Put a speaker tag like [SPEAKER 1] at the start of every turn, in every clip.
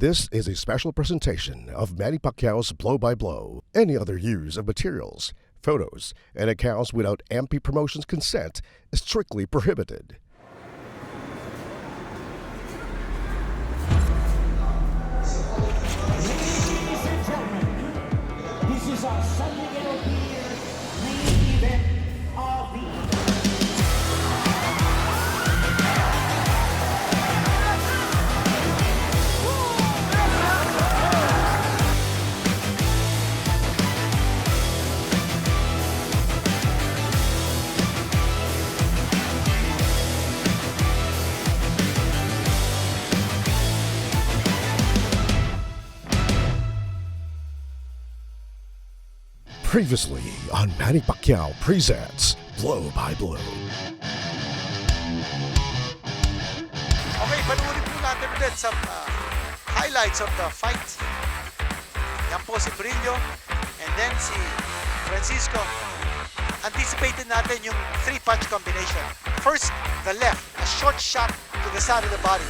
[SPEAKER 1] This is a special presentation of Manny Pacquiao's Blow by Blow. Any other use of materials, photos, and accounts without MP Promotions' consent is strictly prohibited.
[SPEAKER 2] Ladies and gentlemen, this is our San Miguel Beer main event of the
[SPEAKER 1] Previously on Manny Pacquiao presents Blow by Blow.
[SPEAKER 3] Okay, panuorin po natin ulit some highlights of the fight. Yan po si Brillo and then si Francisco. Anticipated natin yung three-punch combination. First, the left, a short shot to the side of the body.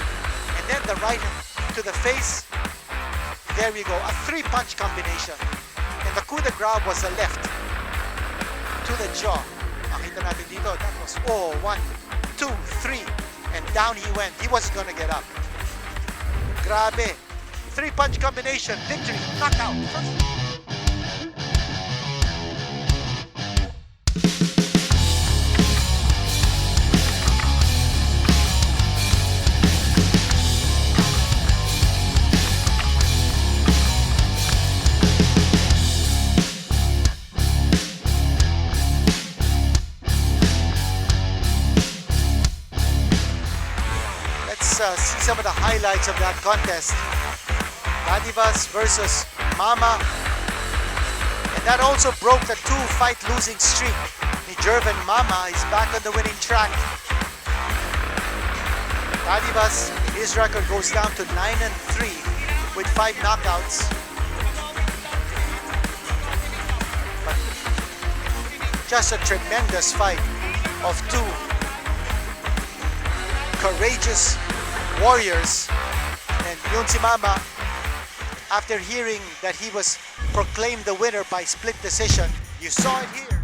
[SPEAKER 3] And then the right to the face. There we go, a three-punch combination. And the coup de grace was the left to the jaw. Makita natin dito, that was 1, 2, 3. And down he went. He wasn't gonna get up. Grabe. Three-punch combination. Victory. Knockout. See some of the highlights of that contest. Adivas versus Mama. And that also broke the 2-fight losing streak. Ni Jervin Mama is back on the winning track. Adivas, his record goes down to 9-3 with 5 knockouts. But just a tremendous fight of two courageous warriors. And yun si Mama, after hearing that he was proclaimed the winner by split decision, you saw it here.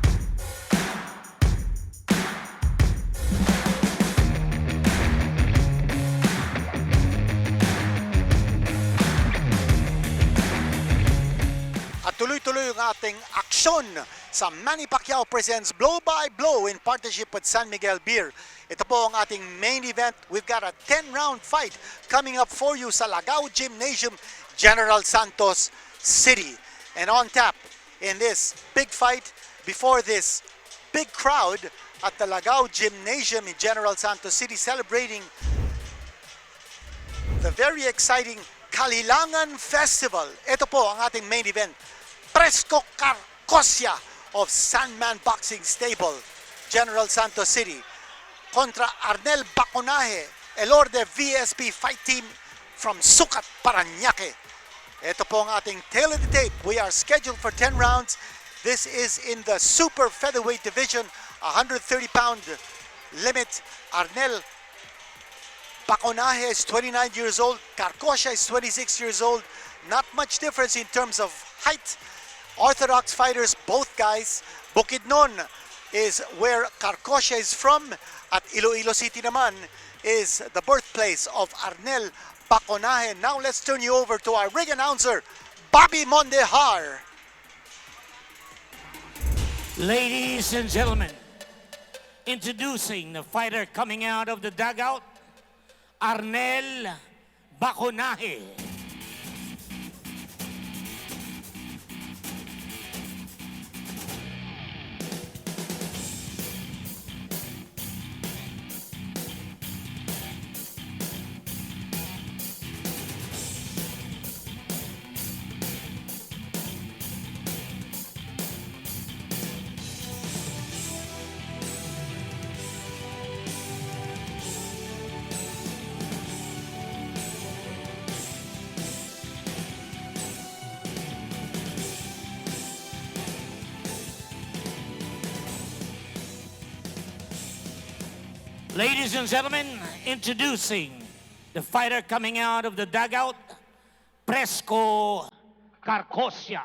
[SPEAKER 3] At tuloy-tuloy yung ating aksyon sa Manny Pacquiao presents Blow by Blow in partnership with San Miguel Beer. Ito po ang ating main event. We've got a 10-round fight coming up for you sa Lagao Gymnasium, General Santos City. And on tap in this big fight before this big crowd at the Lagao Gymnasium in General Santos City celebrating the very exciting Kalilangan Festival. Ito po ang ating main event. Presco Carcosia of Sandman Boxing Stable, General Santos City, kontra Arnel Baconaje, Elorde VSP fight team from Sucat, Parañaque. Ito po ang ating tail of the tape. We are scheduled for 10 rounds. This is in the super featherweight division, 130-pound limit. Arnel Baconaje is 29 years old. Carcosia is 26 years old. Not much difference in terms of height. Orthodox fighters, both guys. Bukidnon is where Carcosia is from. At Iloilo City naman is the birthplace of Arnel Baconaje. Now let's turn you over to our ring announcer, Bobby Mondejar.
[SPEAKER 2] Ladies and gentlemen, introducing the fighter coming out of the dugout, Arnel Baconaje. Ladies and gentlemen, introducing the fighter coming out of the dugout, Presco Carcosia.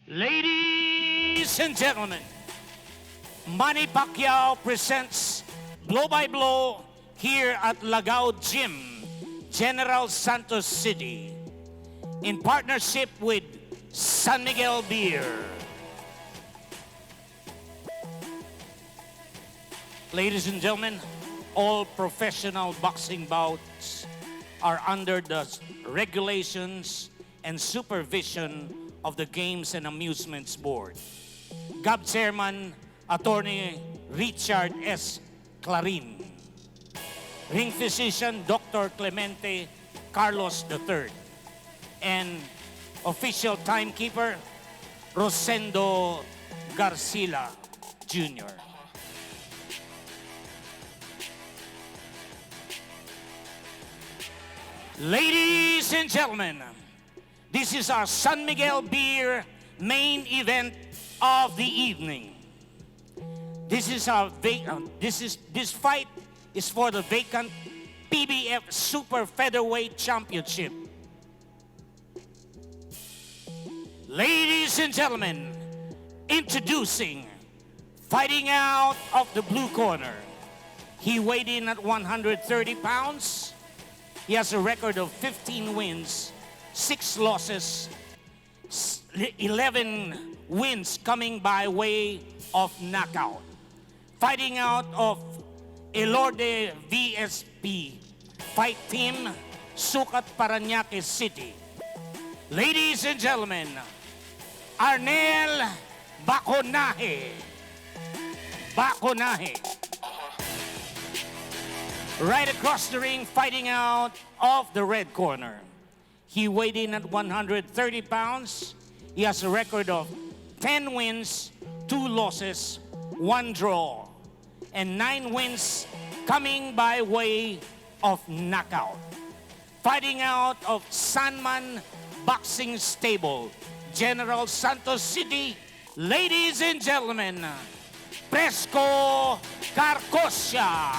[SPEAKER 2] Ladies and gentlemen, Manny Pacquiao presents Blow by Blow here at Lagao Gym, General Santos City, in partnership with San Miguel Beer. Ladies and gentlemen, all professional boxing bouts are under the regulations and supervision of the Games and Amusements Board. GAB Chairman, Attorney Richard S. Clarin. Ring Physician, Dr. Clemente Carlos III. And Official Timekeeper, Rosendo Garcila Jr. Ladies and gentlemen, this is our San Miguel Beer main event of the evening. This fight is for the vacant PBF Super Featherweight Championship. Ladies and gentlemen, introducing, fighting out of the blue corner. He weighed in at 130 pounds. He has a record of 15 wins, 6 losses, 11 wins coming by way of knockout. Fighting out of Elorde VSP Fight Team, Sucat, Parañaque City. Ladies and gentlemen, Arnel Baconaje. Right across the ring, fighting out of the red corner. He weighed in at 130 pounds. He has a record of 10 wins, 2 losses, 1 draw, and 9 wins coming by way of knockout. Fighting out of Sanman Boxing Stable, General Santos City. Ladies and gentlemen, Presco Carcosia.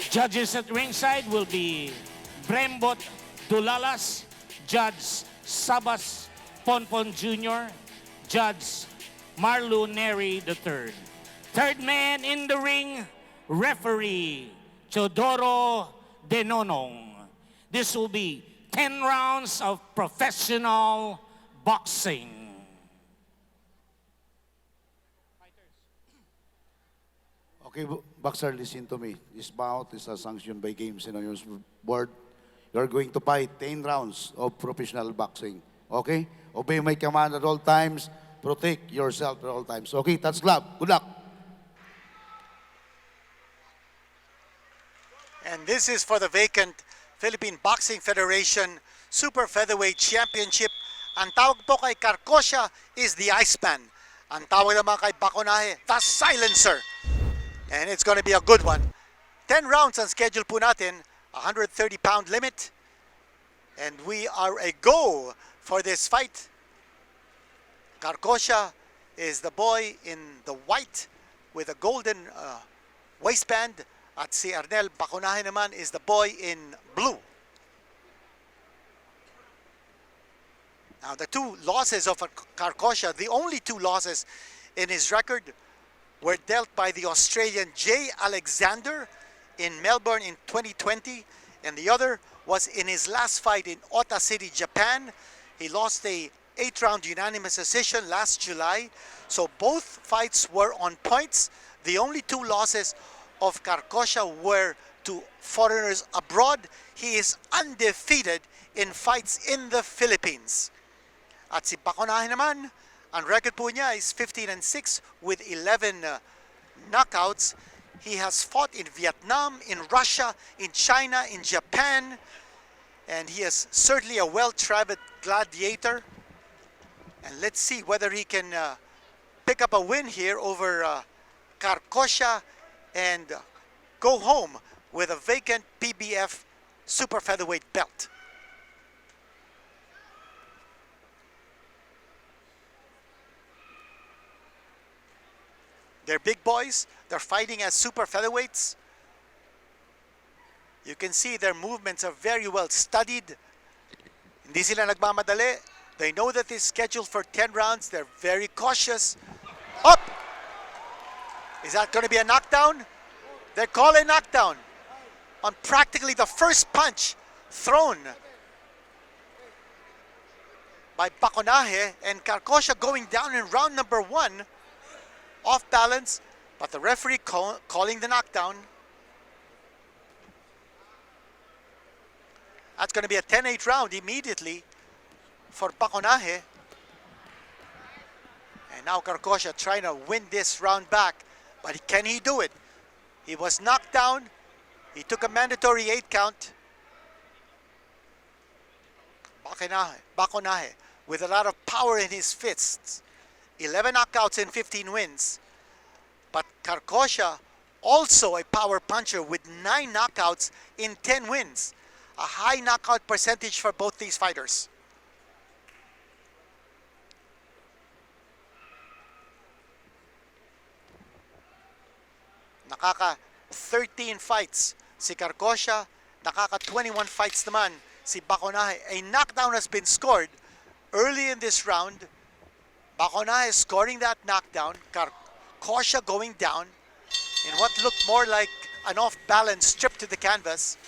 [SPEAKER 2] Judges at ringside will be Brembot Dulalas, Judge Sabas Ponpon Jr., Judge Marlo Neri III. Third man in the ring, referee Chodoro Denonong. This will be 10 rounds of professional boxing.
[SPEAKER 4] Okay, boxer, listen to me. This bout is sanctioned by Games and Amusements Board. You're going to fight 10 rounds of professional boxing. Okay? Obey my command at all times. Protect yourself at all times. Okay, touch glove. Good luck.
[SPEAKER 3] And this is for the vacant Philippine Boxing Federation Super Featherweight Championship. Ang tawag po kay Carcosia is the Iceman. Ang tawag naman kay Baconaje, the Silencer. And it's going to be a good one. 10 rounds ang schedule po natin, 130-pound limit. And we are a go for this fight. Carcosia is the boy in the white with a golden waistband. At si Arnel Baconaje naman is the boy in blue. Now the 2 losses of Carcosia, the only 2 losses in his record, were dealt by the Australian Jay Alexander in Melbourne in 2020, and the other was in his last fight in Ota City, Japan. He lost a 8-round unanimous decision last July. So both fights were on points. The only 2 losses of Carcosia were to foreigners abroad. He is undefeated in fights in the Philippines. At si Baconaje naman, ang record po niya is 15-6 with 11 knockouts. He has fought in Vietnam, in Russia, in China, in Japan, and he is certainly a well-traveled gladiator. And let's see whether he can pick up a win here over Carcosia and go home with a vacant PBF super featherweight belt. They're big boys. They're fighting as super featherweights. You can see their movements are very well studied. Hindi sila nagmamadali. They know that it's scheduled for 10 rounds. They're very cautious. Up! Is that going to be a knockdown? They call a knockdown on practically the first punch thrown by Baconaje, and Carcosia going down in round number 1 off balance, but the referee calling the knockdown. That's going to be a 10-8 round immediately for Baconaje. And now Carcosia trying to win this round back, but can he do it? He was knocked down. He took a mandatory 8 count. Baconaje with a lot of power in his fists. 11 knockouts and 15 wins. But Carcosia also a power puncher with 9 knockouts in 10 wins. A high knockout percentage for both these fighters. Nakaka 13 fights si Carcosia, nakaka 21 fights naman si Baconaje. A knockdown has been scored early in this round. Baconaje scoring that knockdown, Carcosia going down in what looked more like an off-balance trip to the canvas.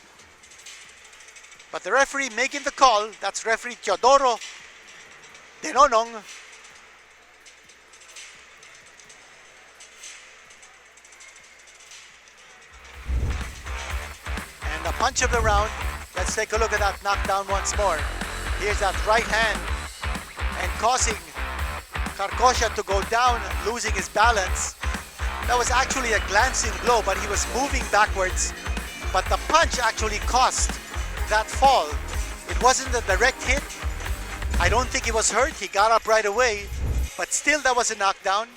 [SPEAKER 3] But the referee making the call, that's referee Teodoro Denonong. And the punch of the round. Let's take a look at that knockdown once more. Here's that right hand and causing Carcosia to go down, losing his balance. That was actually a glancing blow, but he was moving backwards. But the punch actually cost that fall. It wasn't a direct hit. I don't think he was hurt. He got up right away, but still that was a knockdown.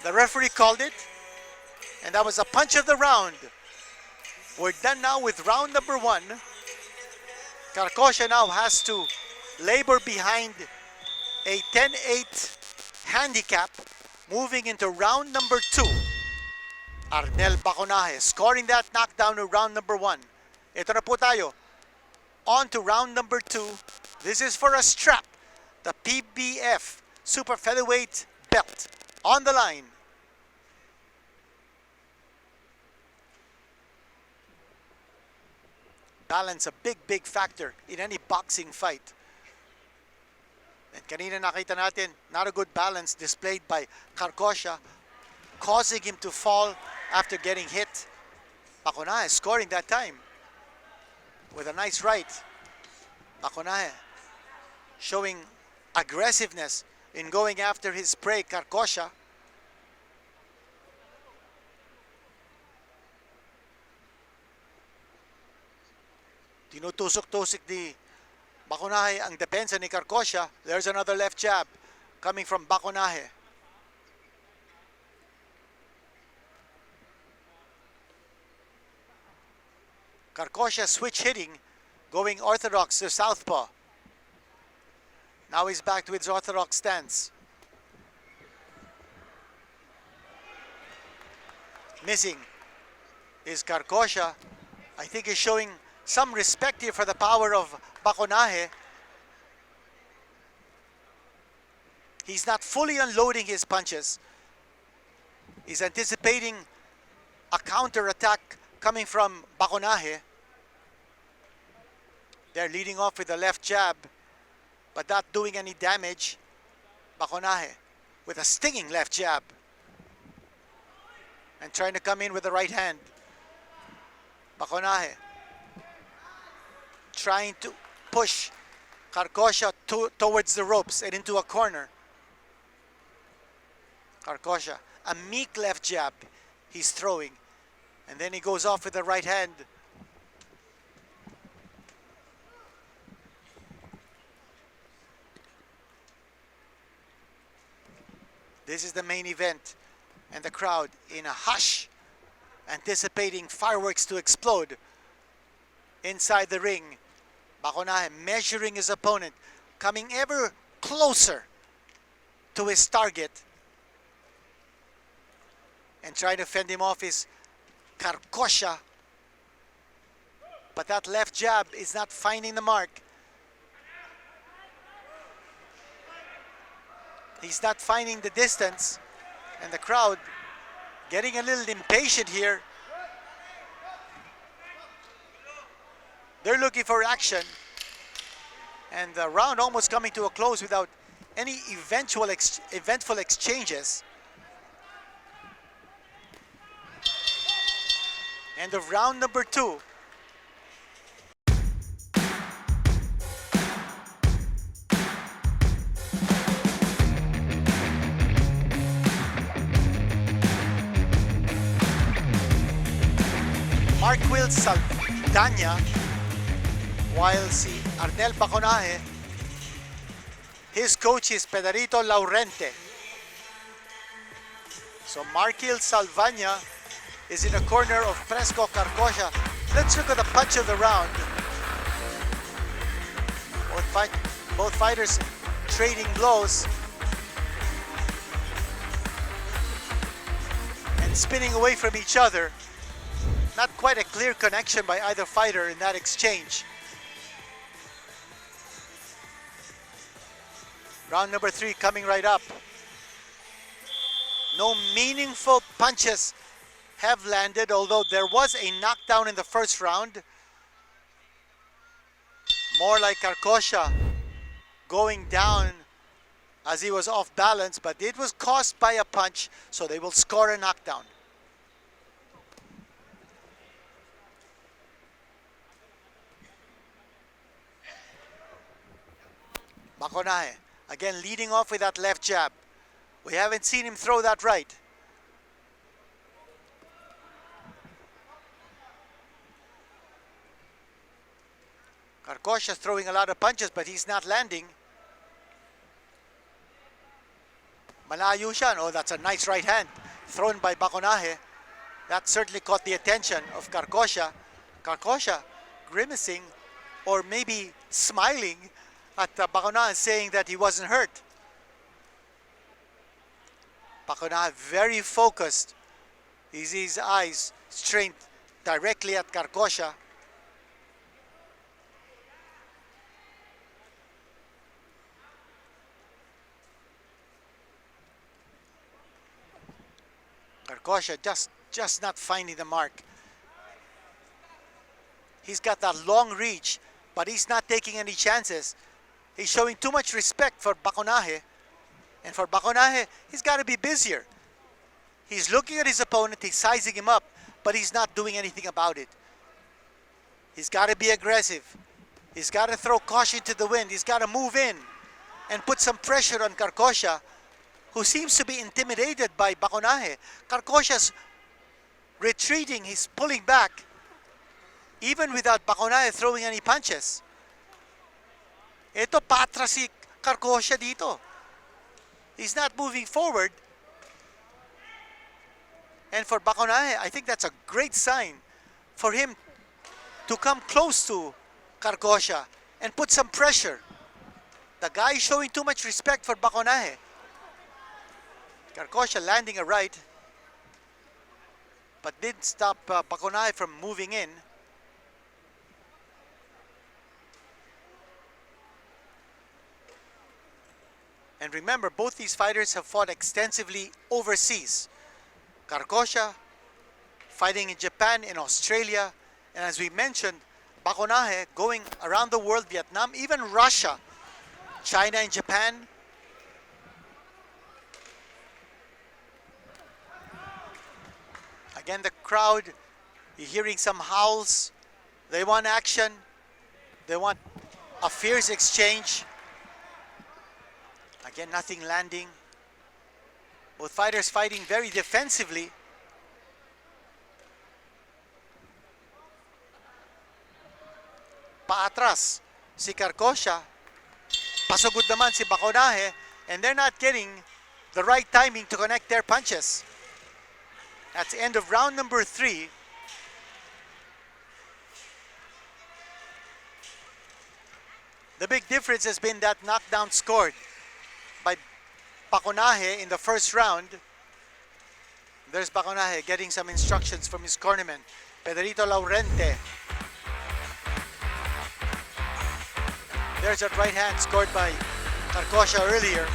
[SPEAKER 3] The referee called it, and that was a punch of the round. We're done now with round number 1. Carcosia now has to labor behind a 10-8 handicap, moving into round number 2. Arnel Baconaje scoring that knockdown in round number 1. Ito na po tayo. On to round number 2. This is for a strap. The PBF Super Featherweight belt on the line. Balance a big factor in any boxing fight. And kanina nakita natin, not a good balance displayed by Carcosia, causing him to fall after getting hit. Baconaje scoring that time with a nice right. Baconaje showing aggressiveness in going after his prey, Carcosia. Tinutusok-tusok ni Baconaje ang depensa ni Carcosia. There's another left jab coming from Baconaje. Carcosia switch hitting, going orthodox to southpaw. Now he's back to his orthodox stance. Missing is Carcosia. I think he's showing some respect here for the power of Baconaje. He's not fully unloading his punches. He's anticipating a counter-attack coming from Baconaje. They're leading off with a left jab, but not doing any damage. Baconaje with a stinging left jab. And trying to come in with the right hand. Baconaje trying to push Carcosia towards the ropes and into a corner. Carcosia, a meek left jab he's throwing. And then he goes off with the right hand. This is the main event. And the crowd in a hush, anticipating fireworks to explode inside the ring. Baconaje measuring his opponent, coming ever closer to his target. And trying to fend him off is Carcosia. But that left jab is not finding the mark. He's not finding the distance. And the crowd getting a little impatient here. They're looking for action. And the round almost coming to a close without any eventful exchanges. End of round number 2. Marquil Saldaña, while si Arnel Baconaje, his coach is Pedrito Laurente. So Marquil Saldaña is in the corner of Presco Carcosia. Let's look at the punch of the round. Both fighters trading blows and spinning away from each other. Not quite a clear connection by either fighter in that exchange. Round number 3 coming right up. No meaningful punches have landed, although there was a knockdown in the first round. More like Carcosia going down as he was off balance, but it was caused by a punch, so they will score a knockdown. Baconaje, again leading off with that left jab. We haven't seen him throw that right. Carcosia's throwing a lot of punches, but he's not landing. Malayo siya. Oh, that's a nice right hand thrown by Baconaje. That certainly caught the attention of Carcosia. Carcosia grimacing or maybe smiling at Baconaje, saying that he wasn't hurt. Baconaje very focused. His eyes strained directly at Carcosia. Carcosia just not finding the mark. He's got that long reach, but he's not taking any chances. He's showing too much respect for Baconaje. And for Baconaje, he's got to be busier. He's looking at his opponent, he's sizing him up, but he's not doing anything about it. He's got to be aggressive. He's got to throw caution to the wind. He's got to move in and put some pressure on Carcosia, who seems to be intimidated by Baconaje. Carcosia's retreating, he's pulling back, even without Baconaje throwing any punches. Ito, patras si Carcosia dito. He's not moving forward. And for Baconaje, I think that's a great sign for him to come close to Carcosia and put some pressure. The guy is showing too much respect for Baconaje. Carcosia landing a right, but didn't stop Baconaje from moving in. And remember, both these fighters have fought extensively overseas. Carcosia fighting in Japan, in Australia, and as we mentioned, Baconaje going around the world, Vietnam, even Russia, China and Japan. Again, the crowd, you're hearing some howls. They want action. They want a fierce exchange. Again, nothing landing. Both fighters fighting very defensively. Paatras si Carcosia. Pasugod naman si Baconaje. And they're not getting the right timing to connect their punches. That's the end of round number 3. The big difference has been that knockdown scored by Baconaje in the first round. There's Baconaje getting some instructions from his cornerman, Pedrito Laurente. There's that right hand scored by Carcosia earlier.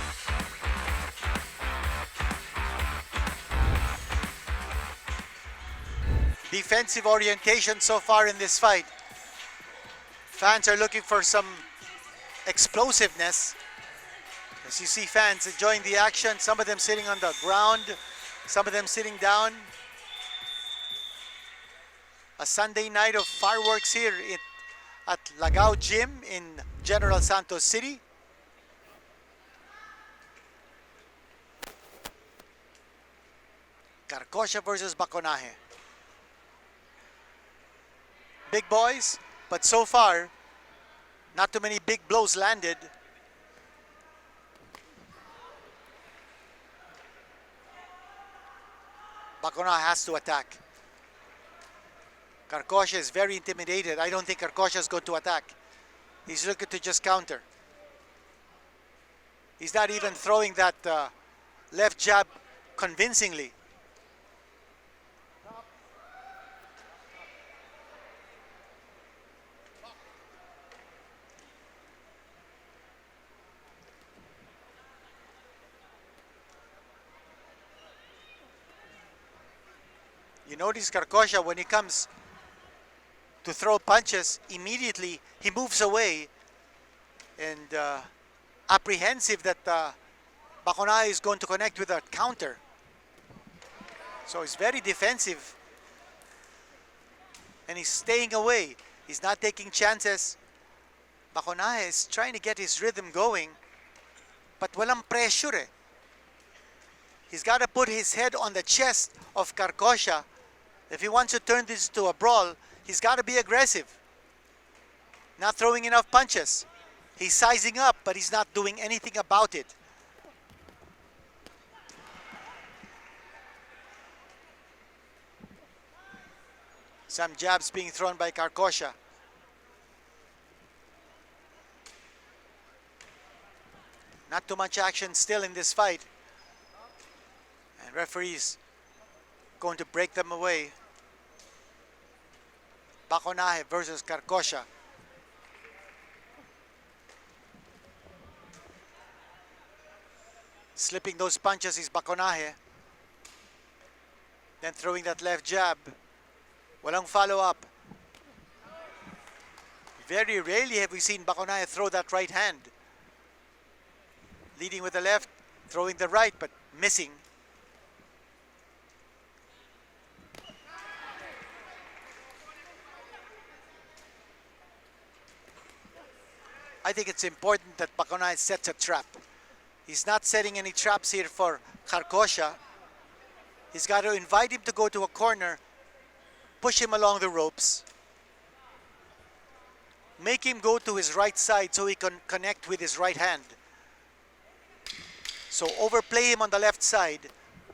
[SPEAKER 3] Defensive orientation so far in this fight. Fans are looking for some explosiveness. As you see fans enjoying the action, some of them sitting on the ground, some of them sitting down. A Sunday night of fireworks here at Lagao Gym in General Santos City. Carcosia versus Baconaje. Big boys, but so far, not too many big blows landed. Baconaje has to attack. Carcosia is very intimidated. I don't think Carcosia is going to attack. He's looking to just counter. He's not even throwing that left jab convincingly. You notice Carcosia, when he comes to throw punches, immediately he moves away and apprehensive that Baconaje is going to connect with a counter. So he's very defensive and he's staying away. He's not taking chances. Baconaje is trying to get his rhythm going, but walang pressure eh. He's got to put his head on the chest of Carcosia. If he wants to turn this into a brawl, he's got to be aggressive. Not throwing enough punches. He's sizing up, but he's not doing anything about it. Some jabs being thrown by Carcosia. Not too much action still in this fight. And referees going to break them away. Baconaje versus Carcosia. Slipping those punches is Baconaje. Then throwing that left jab. Walang follow-up. Very rarely have we seen Baconaje throw that right hand. Leading with the left, throwing the right, but missing. I think it's important that Baconaje sets a trap. He's not setting any traps here for Carcosia. He's got to invite him to go to a corner, push him along the ropes, make him go to his right side so he can connect with his right hand. So overplay him on the left side,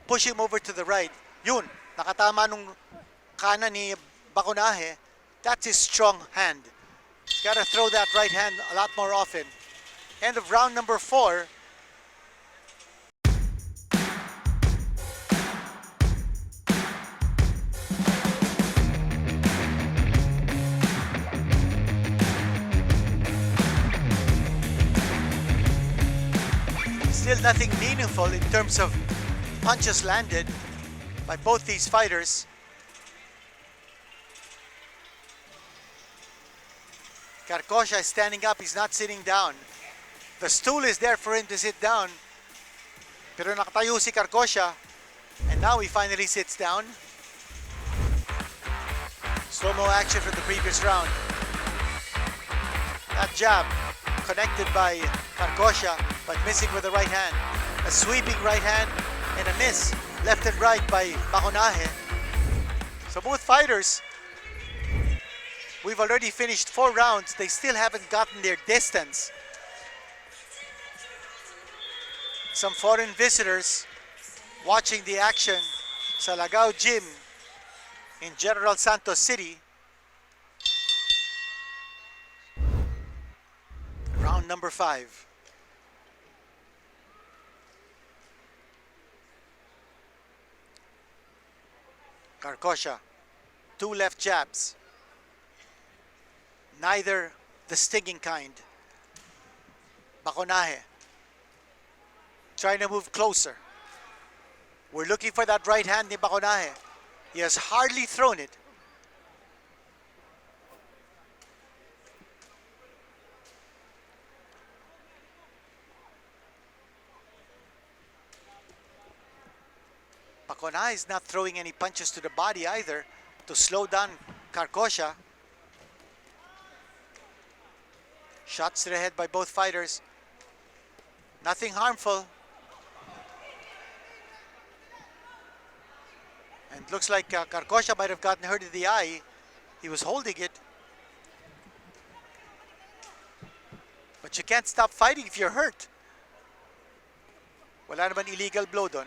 [SPEAKER 3] push him over to the right. Yun, nakatama nung kanan ni Baconaje. That's his strong hand. He's got to throw that right hand a lot more often. End of round number 4. Still nothing meaningful in terms of punches landed by both these fighters. Carcosia is standing up, he's not sitting down. The stool is there for him to sit down. Pero nakatayo si Carcosia, and now he finally sits down. Slow-mo action from the previous round. That jab connected by Carcosia, but missing with the right hand. A sweeping right hand and a miss left and right by Baconaje. So both fighters, we've already finished 4 rounds. They still haven't gotten their distance. Some foreign visitors watching the action sa Lagao Gym in General Santos City. Round number 5. Carcosia, 2 left jabs. Neither the stinging kind. Baconaje trying to move closer. We're looking for that right hand ni Baconaje. He has hardly thrown it. Baconaje is not throwing any punches to the body either to slow down Carcosia. Shots to the head by both fighters. Nothing harmful. And looks like Carcosia might have gotten hurt in the eye. He was holding it. But you can't stop fighting if you're hurt. Wala naman illegal blow doon.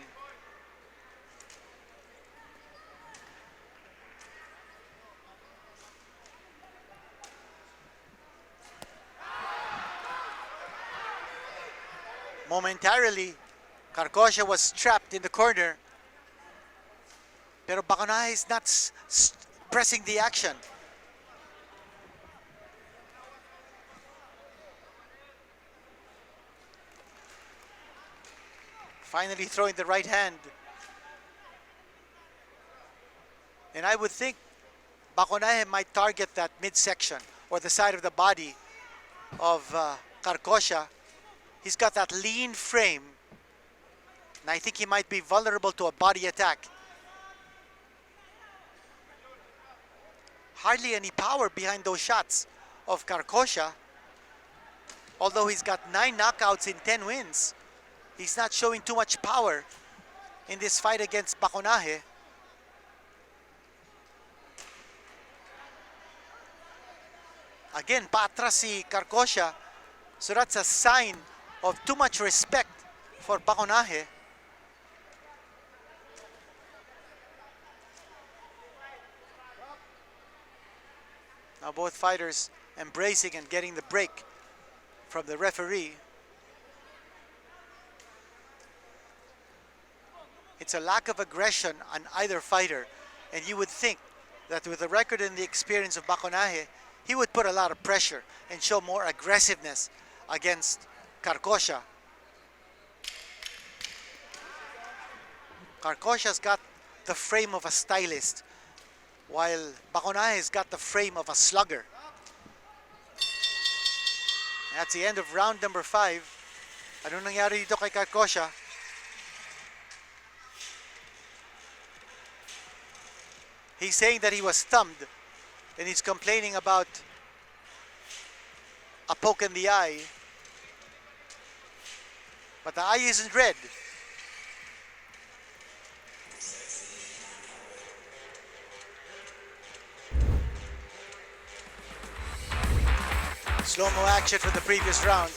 [SPEAKER 3] Momentarily, Carcosia was trapped in the corner. Pero Baconaje is not pressing the action. Finally throwing the right hand. And I would think Baconaje might target that midsection or the side of the body of Carcosia. He's got that lean frame, and I think he might be vulnerable to a body attack. Hardly any power behind those shots of Carcosia. Although he's got 9 knockouts in 10 wins, he's not showing too much power in this fight against Baconaje. Again, paatras si Carcosia, so that's a sign of too much respect for Baconaje. Now both fighters embracing and getting the break from the referee. It's a lack of aggression on either fighter, and you would think that with the record and the experience of Baconaje, he would put a lot of pressure and show more aggressiveness against Carcosia. Carcosia's got the frame of a stylist, while Baconaje's got the frame of a slugger. That's the end of round number 5. Ano nangyari dito kay Carcosia? He's saying that he was thumbed, and he's complaining about a poke in the eye. But the eye isn't red. Slow-mo action from the previous round.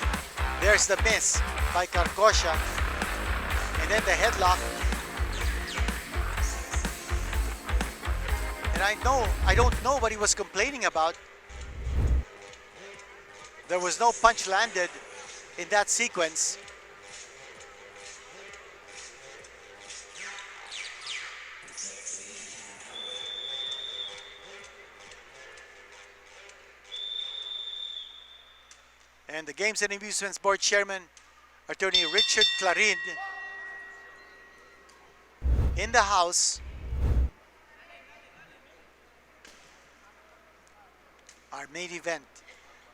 [SPEAKER 3] There's the miss by Carcosia. And then the headlock. And I don't know what he was complaining about. There was no punch landed in that sequence. And the Games and Amusements Board Chairman, Attorney Richard Clarin, in the house. Our main event.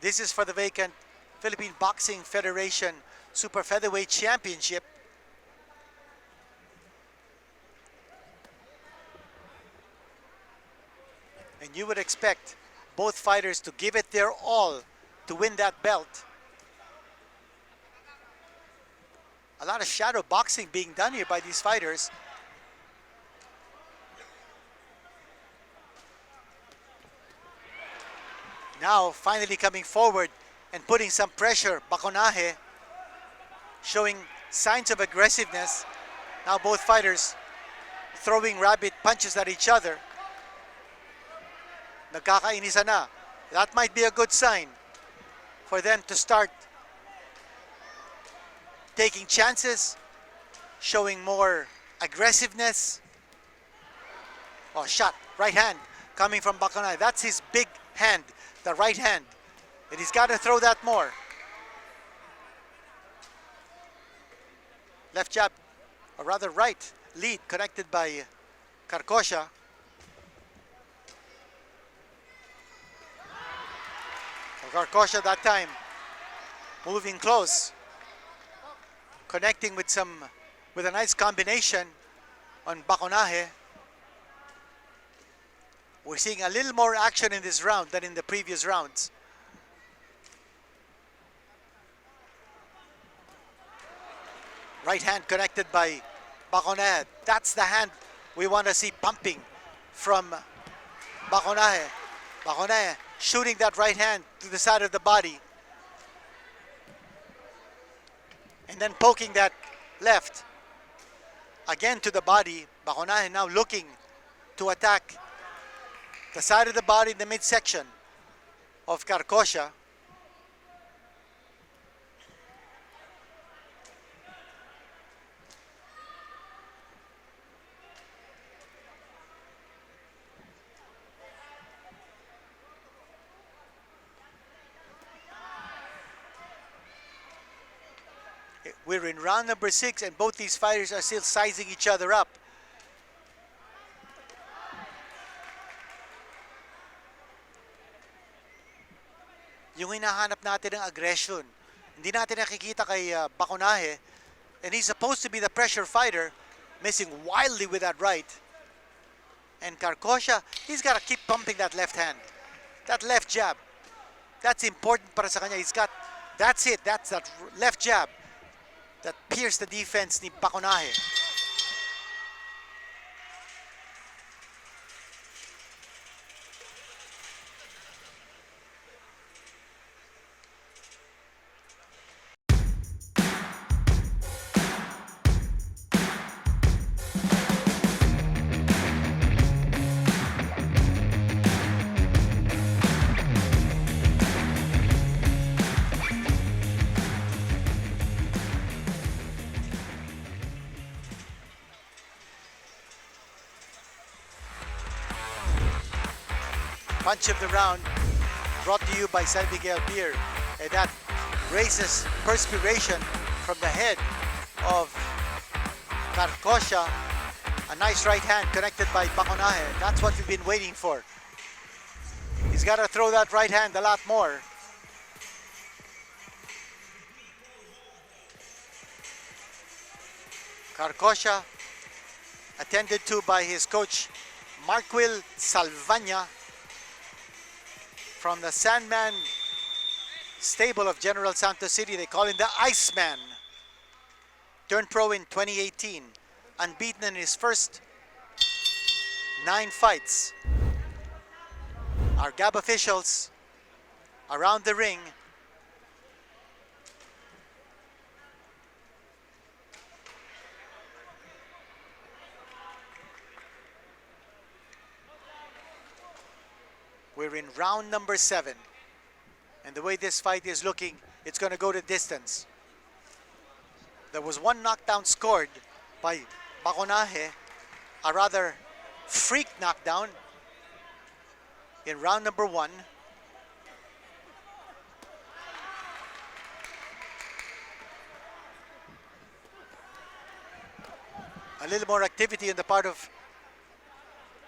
[SPEAKER 3] This is for the vacant Philippine Boxing Federation Super Featherweight Championship. And you would expect both fighters to give it their all to win that belt. A lot of shadow boxing being done here by these fighters. Now finally coming forward and putting some pressure. Baconaje showing signs of aggressiveness. Now both fighters throwing rabbit punches at each other. Nagkakainisa na. That might be a good sign for them to start taking chances, showing more aggressiveness. Oh, shot, right hand coming from Baconaje. That's his big hand, the right hand. And he's got to throw that more. Left jab, or rather right lead connected by Carcosia. Carcosia that time moving close, connecting with a nice combination on Baconaje. We're seeing a little more action in this round than in the previous rounds. Right hand connected by Baconaje. That's the hand we want to see pumping from Baconaje. Baconaje shooting that right hand to the side of the body. And then poking that left again to the body. Baconaje now looking to attack the side of the body in the midsection of Carcosia. We're in round number 6 and both these fighters are still sizing each other up. Yung hinahanap natin ng aggression, hindi natin nakikita kay Baconaje, and he's supposed to be the pressure fighter, missing wildly with that right. And Carcosia, he's got to keep pumping that left hand, that left jab. That's important para sa kanya. He's got, that's it, that's that left jab that pierced the defense ni Baconaje. Punch of the round brought to you by San Miguel Beer, and that raises perspiration from the head of Carcosia. A nice right hand connected by Baconaje. That's what we've been waiting for. He's got to throw that right hand a lot more. Carcosia attended to by his coach Marquil Salvania from the Sandman stable of General Santos City. They call him the Iceman. Turned pro in 2018. Unbeaten in his first 9 fights. Our GAB officials around the ring we're in round number 7. And the way this fight is looking, it's going to go to distance. There was one knockdown scored by Baconaje, a rather freak knockdown in round number 1. A little more activity on the part of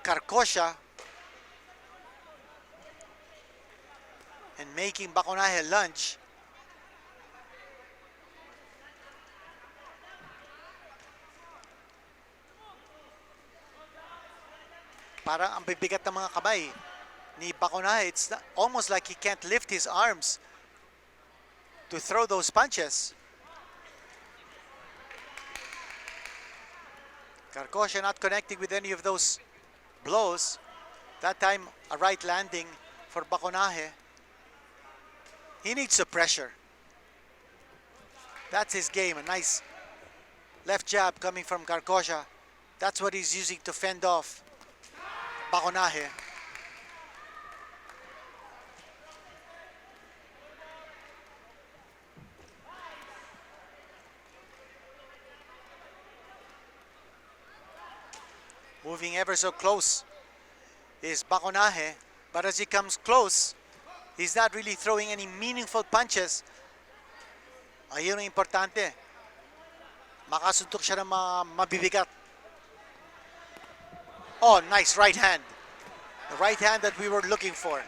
[SPEAKER 3] Carcosia, and making Baconaje lunge. Parang ang bibigat ng mga kamay ni Baconaje. It's almost like he can't lift his arms to throw those punches. Carcosia not connecting with any of those blows. That time, a right landing for Baconaje. He needs the pressure. That's his game. A nice left jab coming from Carcosia. That's what he's using to fend off Baconaje. Moving ever so close is Baconaje, but as he comes close, he's not really throwing any meaningful punches. Ayun ang importante. Makasuntok siya ng mabibigat. Oh, nice right hand. The right hand that we were looking for.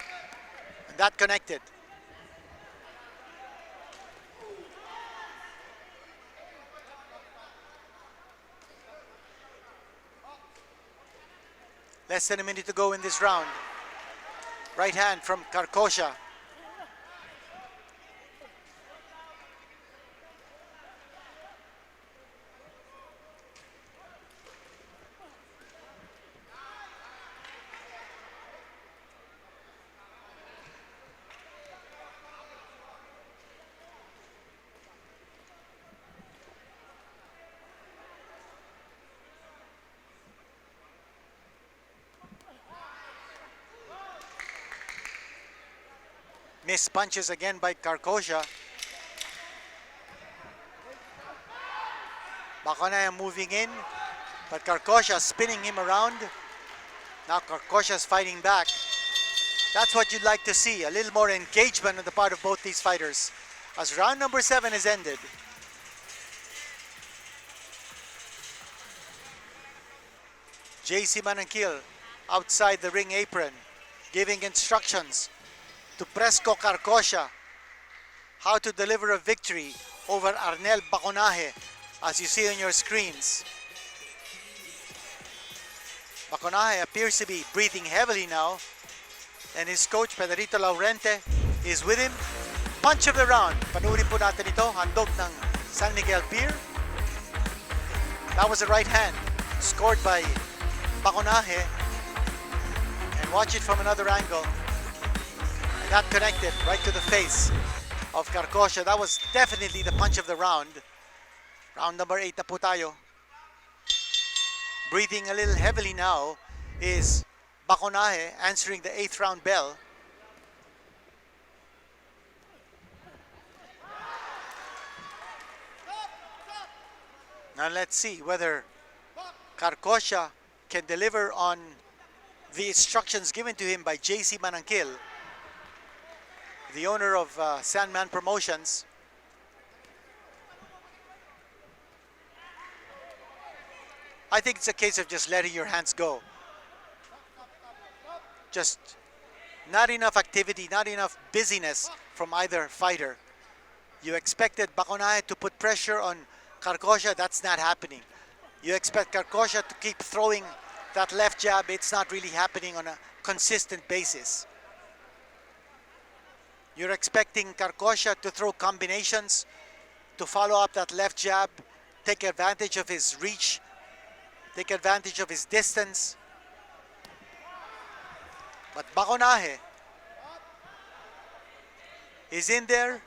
[SPEAKER 3] And that connected. Less than a minute to go in this round. Right hand from Carcosia. Missed punches again by Carcosia. Baconaje moving in, but Carcosia spinning him around. Now Carcosia is fighting back. That's what you'd like to see, a little more engagement on the part of both these fighters. As round number 7 is ended. JC Mananquil outside the ring apron, giving instructions to Presco Carcosia how to deliver a victory over Arnel Baconaje, as you see on your screens. Baconaje appears to be breathing heavily now, and his coach Pedrito Laurente is with him. Punch of the round. Panurin po natin ito, handog ng San Miguel Beer. That was a right hand scored by Baconaje, and watch it from another angle. That connected right to the face of Carcosia. That was definitely the punch of the round. Round number 8 na po tayo. Breathing a little heavily now is Baconaje, answering the 8th round bell. Now let's see whether Carcosia can deliver on the instructions given to him by JC Mananquil, the owner of Sandman Promotions. I think it's a case of just letting your hands go. Just not enough activity, not enough busyness from either fighter. You expected Baconaje to put pressure on Carcosia, that's not happening. You expect Carcosia to keep throwing that left jab, it's not really happening on a consistent basis. You're expecting Carcosia to throw combinations, to follow up that left jab, take advantage of his reach, take advantage of his distance. But Baconaje is in there.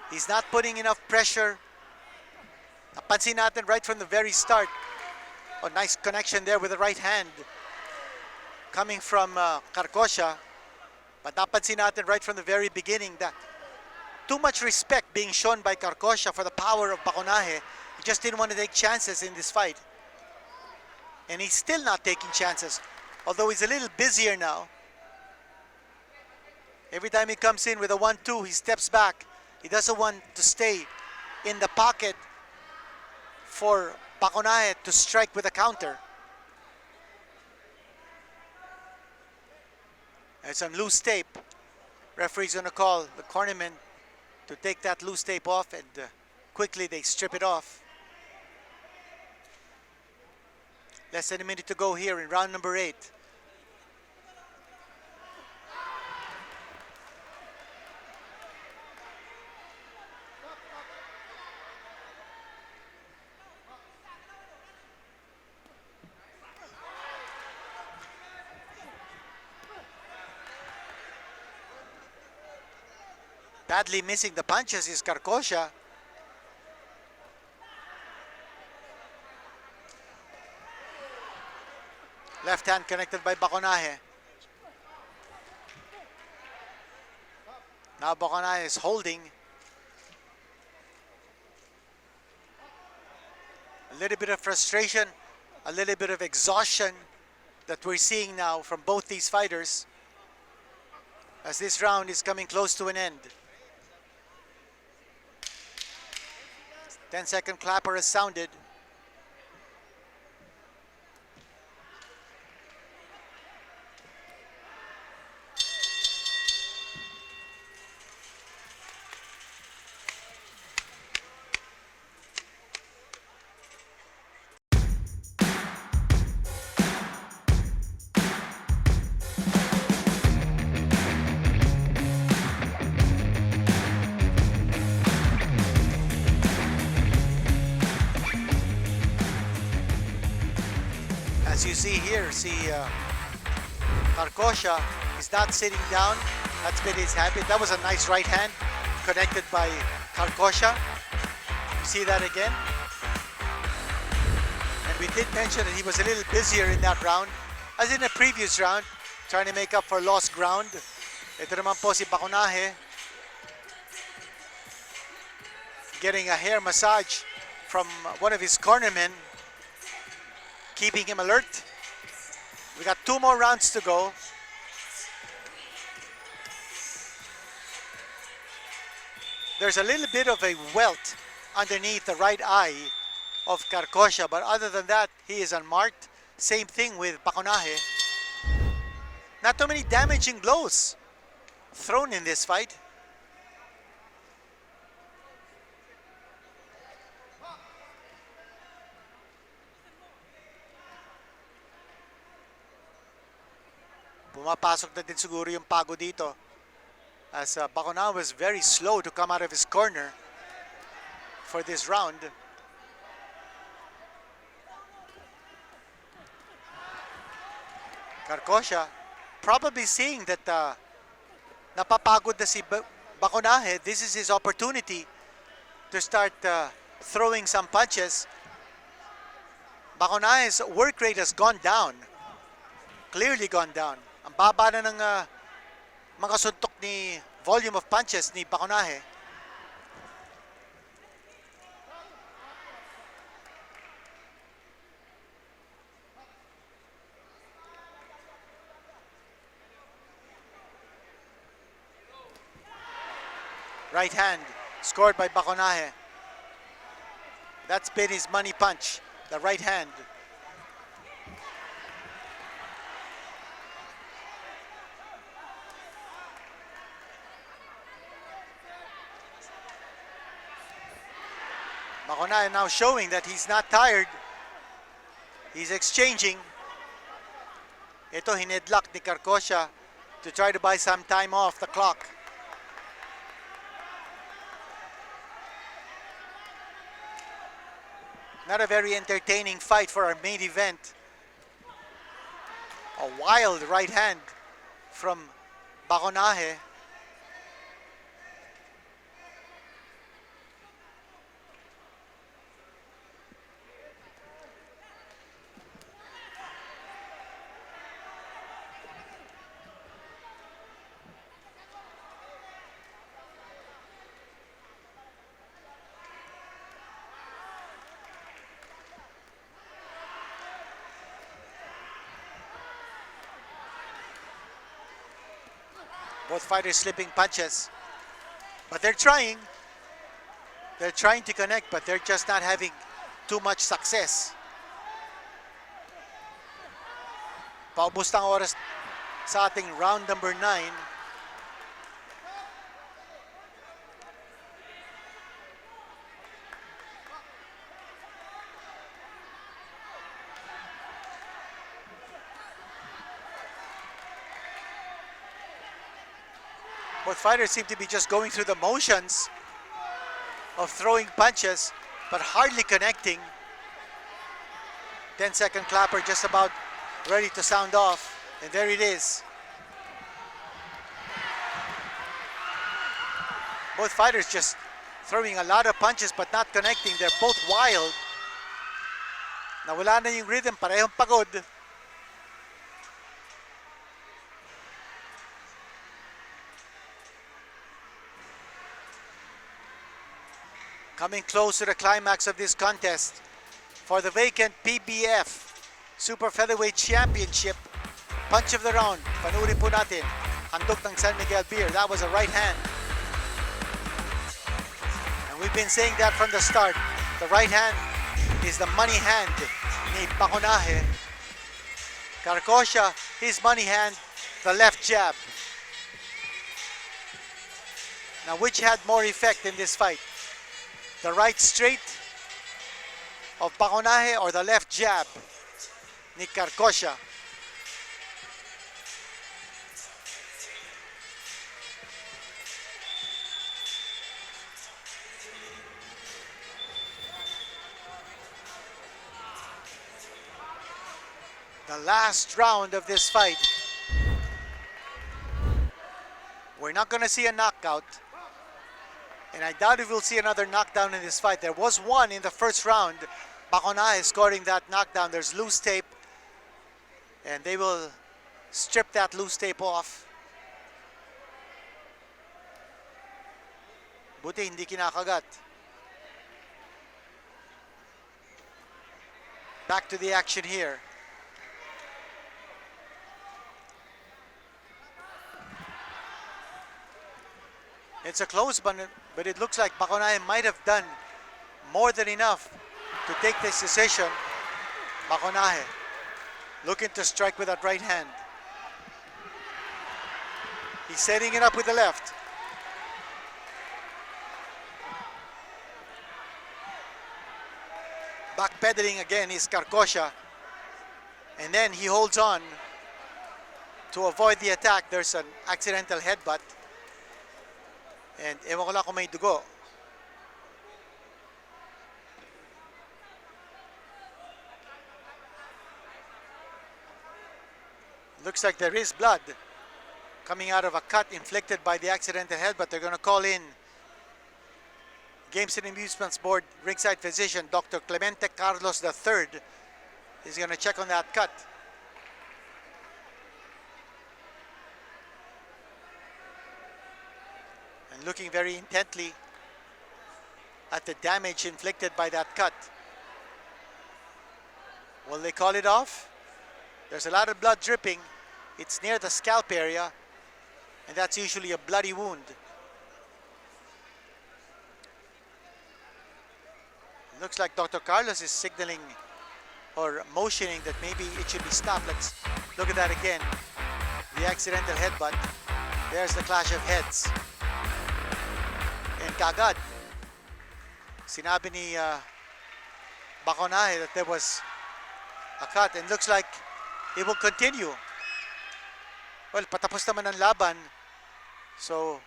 [SPEAKER 3] He's not putting enough pressure. Napansin natin right from the very start. Oh, nice connection there with the right hand coming from Carcosia. But napansin natin right from the very beginning that too much respect being shown by Carcosia for the power of Baconaje. He just didn't want to take chances in this fight. And he's still not taking chances, although he's a little busier now. Every time he comes in with a 1-2, he steps back. He doesn't want to stay in the pocket for Baconaje to strike with a counter. There's some loose tape. Referee's gonna call the cornerman to take that loose tape off, and quickly they strip it off. Less than a minute to go here in round number 8. Badly missing the punches is Carcosia. Left hand connected by Baconaje. Now Baconaje is holding. A little bit of frustration, a little bit of exhaustion that we're seeing now from both these fighters as this round is coming close to an end. 10-second clapper has sounded. As you see here, Carcosia is not sitting down. That's been his habit. That was a nice right hand connected by Carcosia. You see that again? And we did mention that he was a little busier in that round, as in the previous round, trying to make up for lost ground. Ito naman po si Baconaje getting a hair massage from one of his cornermen, keeping him alert. We got 2 more rounds to go. There's a little bit of a welt underneath the right eye of Carcosia, but other than that, he is unmarked. Same thing with Baconaje. Not too many damaging blows thrown in this fight. Pumapasok na din siguro yung pago dito, as Baconaje was very slow to come out of his corner for this round. Carcosia probably seeing that napapagod na si Baconaje. This is his opportunity to start throwing some punches. Baconaje's work rate has gone down, clearly gone down. Ang baba na ng mga suntok ni volume of punches ni Baconaje. Right hand scored by Baconaje. That's been his money punch, the right hand. Baconaje now showing that he's not tired. He's exchanging. Ito hinedlock ni Carcosia to try to buy some time off the clock. Not a very entertaining fight for our main event. A wild right hand from Baconaje. Both fighters slipping punches, but they're trying. They're trying to connect, but they're just not having too much success. Paubos ng oras sa ating round number 9. Both fighters seem to be just going through the motions of throwing punches, but hardly connecting. 10-second clapper just about ready to sound off, and there it is. Both fighters just throwing a lot of punches but not connecting. They're both wild. Nawala na yung rhythm, parehong pagod. Coming close to the climax of this contest for the vacant PBF Super Featherweight Championship. Punch of the round. Panurin po natin. Handog ng San Miguel Beer. That was a right hand. And we've been saying that from the start. The right hand is the money hand ni Baconaje. Carcosia, his money hand, the left jab. Now, which had more effect in this fight? The right straight of Baconaje or the left jab ni Carcosia? The last round of this fight. We're not going to see a knockout. And I doubt if we'll see another knockdown in this fight. There was one in the first round. Baconaje scoring that knockdown. There's loose tape. And they will strip that loose tape off. Buti hindi kinakagat. Back to the action here. It's a close one, but it looks like Baconaje might have done more than enough to take this decision. Baconaje looking to strike with that right hand. He's setting it up with the left. Backpedaling again is Carcosia. And then he holds on to avoid the attack. There's an accidental headbutt. And ewan ko lang kung may dugo. Looks like there is blood coming out of a cut inflicted by the accidental headbutt. They're going to call in Games and Amusements Board ringside physician Dr. Clemente Carlos III. He's going to check on that cut. And looking very intently at the damage inflicted by that cut. Will they call it off? There's a lot of blood dripping. It's near the scalp area, and that's usually a bloody wound. It looks like Dr. Carlos is signaling or motioning that maybe it should be stopped. Let's look at that again. The accidental headbutt. There's the clash of heads. And kagad, sinabi ni Baconaje that there was a cut, and looks like it will continue. Well, patapos naman ang laban. So,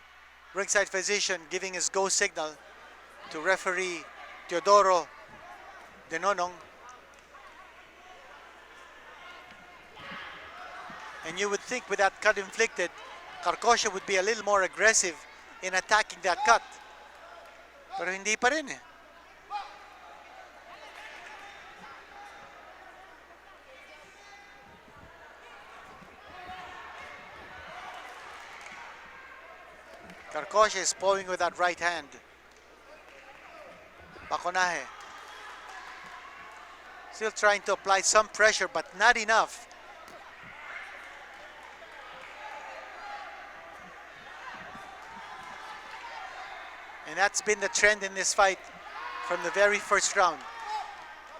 [SPEAKER 3] ringside physician giving his go signal to referee Teodoro Denonong. And you would think with that cut inflicted, Carcosia would be a little more aggressive in attacking that cut. Pero hindi pa rin eh. Carcosia is pawing with that right hand. Baconaje still trying to apply some pressure, but not enough. And that's been the trend in this fight from the very first round.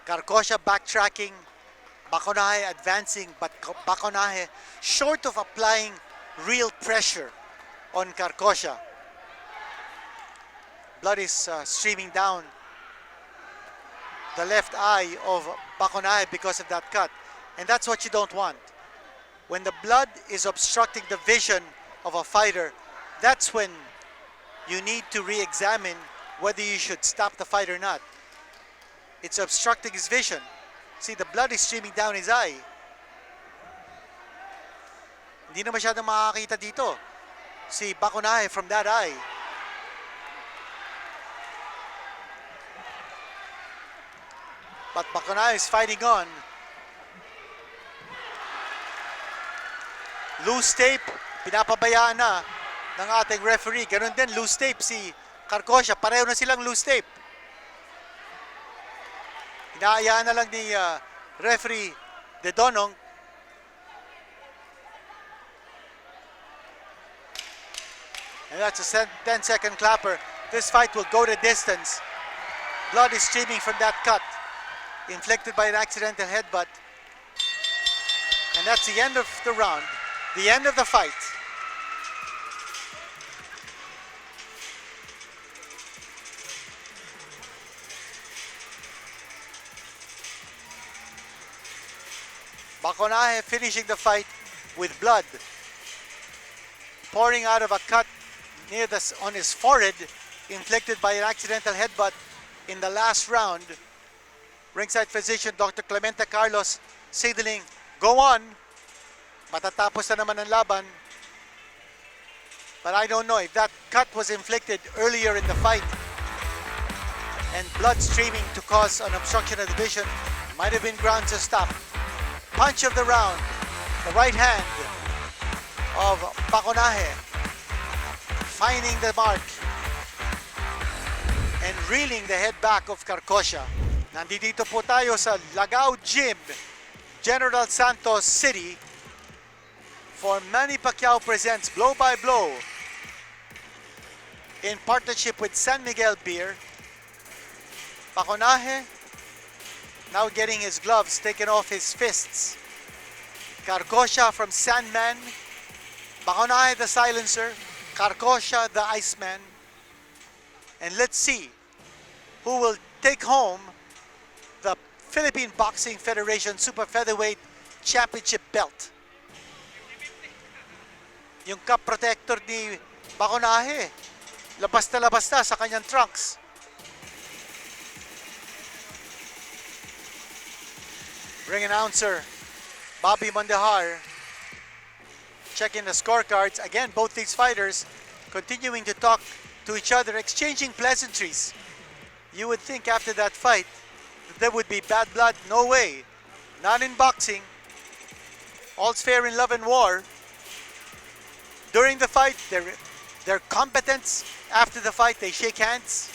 [SPEAKER 3] Carcosia backtracking, Baconaje advancing, but Baconaje short of applying real pressure on Carcosia. Blood is streaming down the left eye of Baconaje because of that cut. And that's what you don't want. When the blood is obstructing the vision of a fighter, that's when you need to re-examine whether you should stop the fight or not. It's obstructing his vision. See, the blood is streaming down his eye. Hindi na masyadong makakita dito si Baconaje from that eye. But Baconaje is fighting on. Loose tape, pinapabayaan na ng ating referee. Ganun din, loose tape si Carcosia. Pareho na silang loose tape. Inaayaan na lang ni referee De Donong. And that's a 10-second clapper. This fight will go the distance. Blood is streaming from that cut, inflicted by an accidental headbutt. And that's the end of the round, the end of the fight. Baconaje finishing the fight with blood pouring out of a cut on his forehead, inflicted by an accidental headbutt in the last round. Ringside physician Dr. Clemente Carlos signaling, go on, matatapos na naman ang laban. But I don't know if that cut was inflicted earlier in the fight and blood streaming to cause an obstruction of the vision, might have been grounds to stop. Punch of the round, the right hand of Baconaje, finding the mark and reeling the head back of Carcosia. Nandito po tayo sa Lagao Gym, General Santos City for Manny Pacquiao presents Blow by Blow in partnership with San Miguel Beer. Baconaje now getting his gloves taken off his fists. Carcosia from Sandman, Baconaje the Silencer, Carcosia the Iceman. And let's see who will take home the Philippine Boxing Federation Super Featherweight Championship belt. Yung cup protector ni Baconaje, labas na sa kanyang trunks. Ring announcer Bobby Mondehar checking the scorecards. Again, both these fighters continuing to talk to each other, exchanging pleasantries. You would think after that fight that there would be bad blood. No way. Not in boxing. All's fair in love and war. During the fight, their competence. After the fight, they shake hands.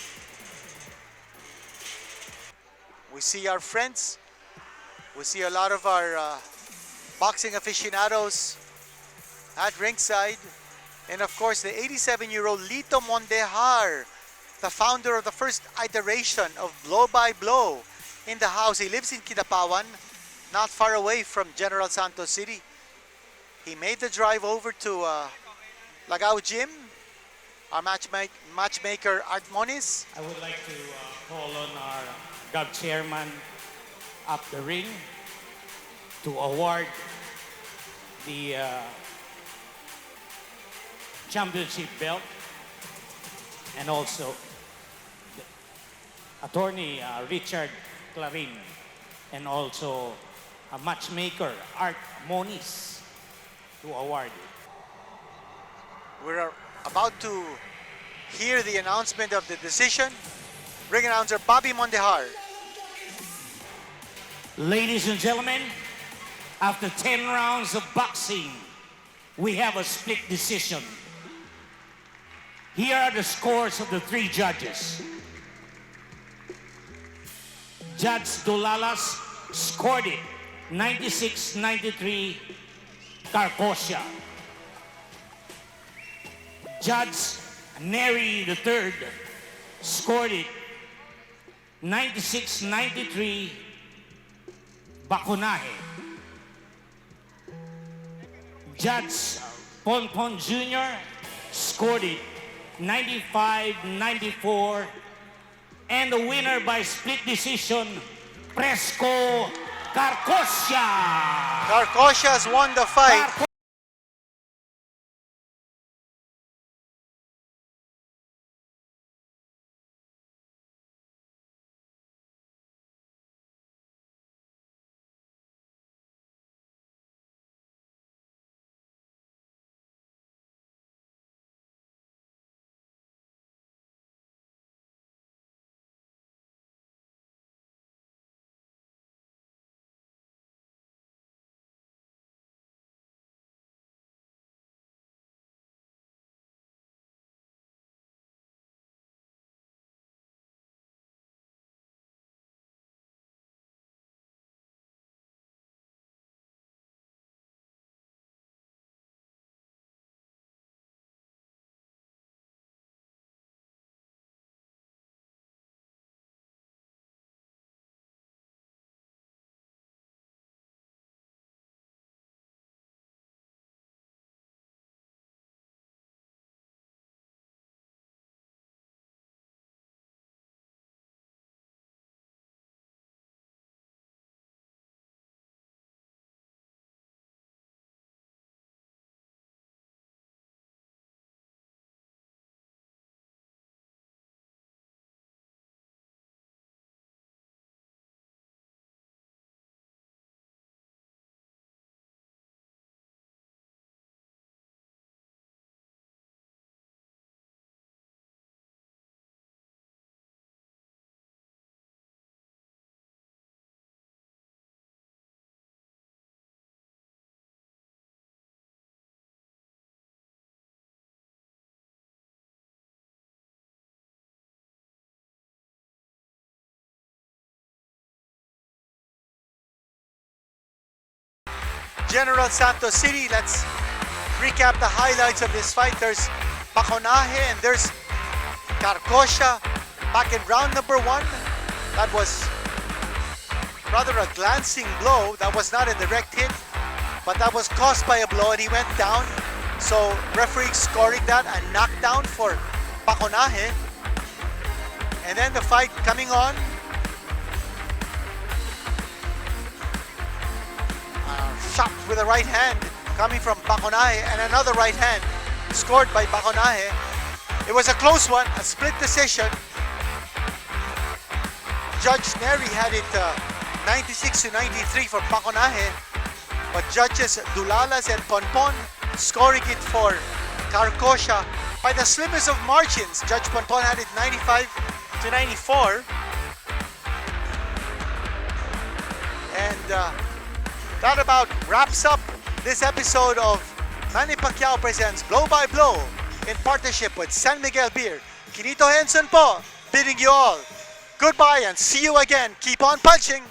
[SPEAKER 3] We see our friends. We see a lot of our boxing aficionados at ringside. And of course, the 87-year-old Lito Mondehar, the founder of the first iteration of Blow by Blow, in the house. He lives in Kidapawan, not far away from General Santos City. He made the drive over to Lagao Gym. Our matchmaker, Art Moniz.
[SPEAKER 2] I would like to call on our GOV chairman up the ring to award the championship belt, and also attorney Richard Clarin, and also a matchmaker Art Moniz to award it.
[SPEAKER 3] We're about to hear the announcement of the decision. Ring announcer Bobby Mondehar.
[SPEAKER 2] Ladies and gentlemen, after 10 rounds of boxing, we have a split decision. Here are the scores of the three judges. Judge Dolalas scored it 96-93 Carcosia. Judge Neri III scored it 96-93 Baconaje. Judge Ponpon Jr. scored it 95-94. And the winner by split decision, Presco Carcosia.
[SPEAKER 3] Carcosia has won the fight. General Santos City. Let's recap the highlights of this fight. There's Baconaje and there's Carcosia back in round number 1. That was rather a glancing blow. That was not a direct hit, but that was caused by a blow and he went down. So referee scoring that a knockdown for Baconaje. And then the fight coming on. Shot with a right hand coming from Baconaje and another right hand scored by Baconaje. It was a close one, a split decision. Judge Neri had it 96-93 for Baconaje, but judges Dulalas and Ponpon scoring it for Carcosia by the slimmest of margins. Judge Ponpon had it 95-94. And that about wraps up this episode of Manny Pacquiao presents Blow by Blow in partnership with San Miguel Beer. Kinito Henson po, bidding you all goodbye and see you again. Keep on punching!